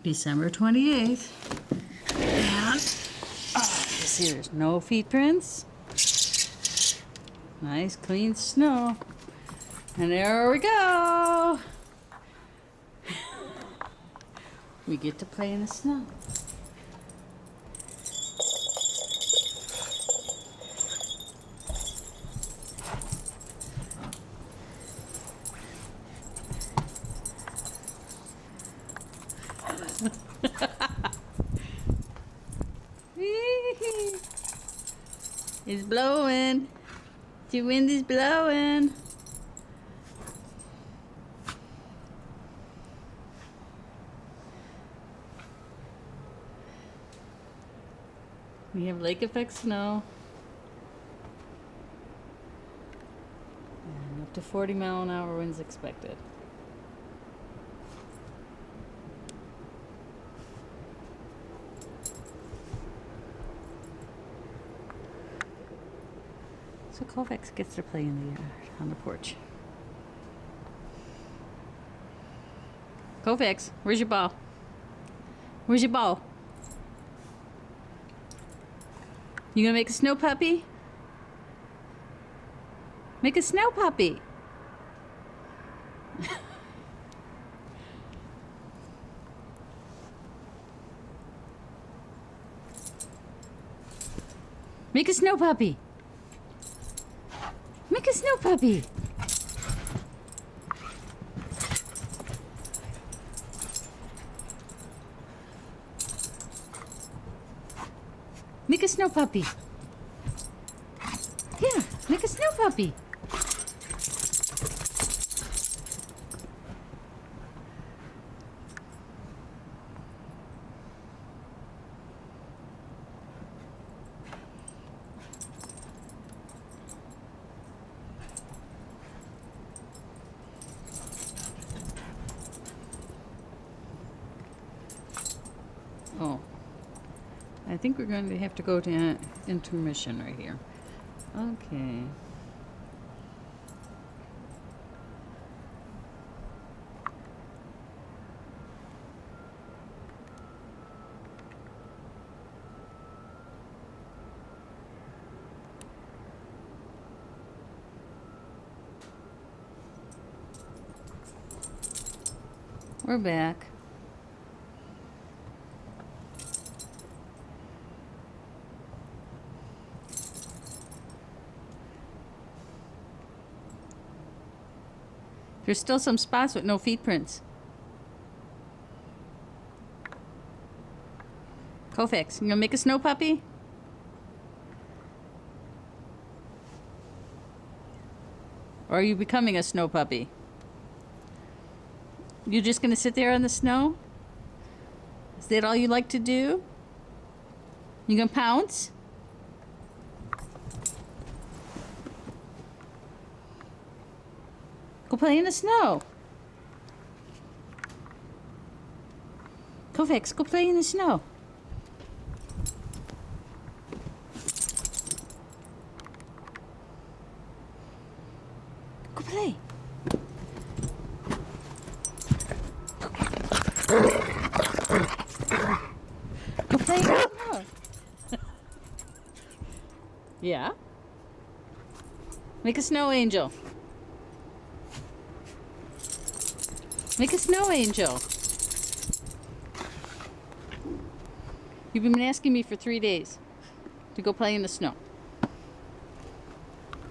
December 28th. And this here's no feet prints. Nice clean snow. And there we go. We get to play in the snow. It's blowing. The wind is blowing. We have lake effect snow. And up to 40-mile-an-hour winds expected. So Cofax gets to play in the yard on the porch. Cofax, where's your ball? Where's your ball? You gonna make a snow puppy? Make a snow puppy. Make a snow puppy. Make a snow puppy. Make a snow puppy. Yeah, make a snow puppy. Oh. I think we're going to have to go to intermission right here. Okay. We're back. There's still some spots with no feet prints. Cofax, you gonna make a snow puppy? Or are you becoming a snow puppy? You just gonna sit there in the snow? Is that all you like to do? You gonna pounce? Go play in the snow. Cofax, go play in the snow. Go play. Go play in the snow. Yeah? Make a snow angel. Make a snow angel. You've been asking me for 3 days to go play in the snow.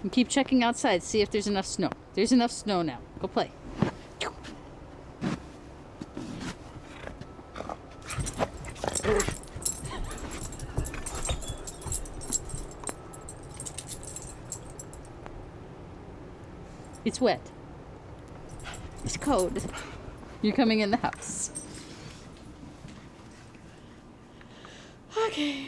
And keep checking outside, see if there's enough snow. There's enough snow now. Go play. It's wet. It's cold. You're coming in the house. Okay.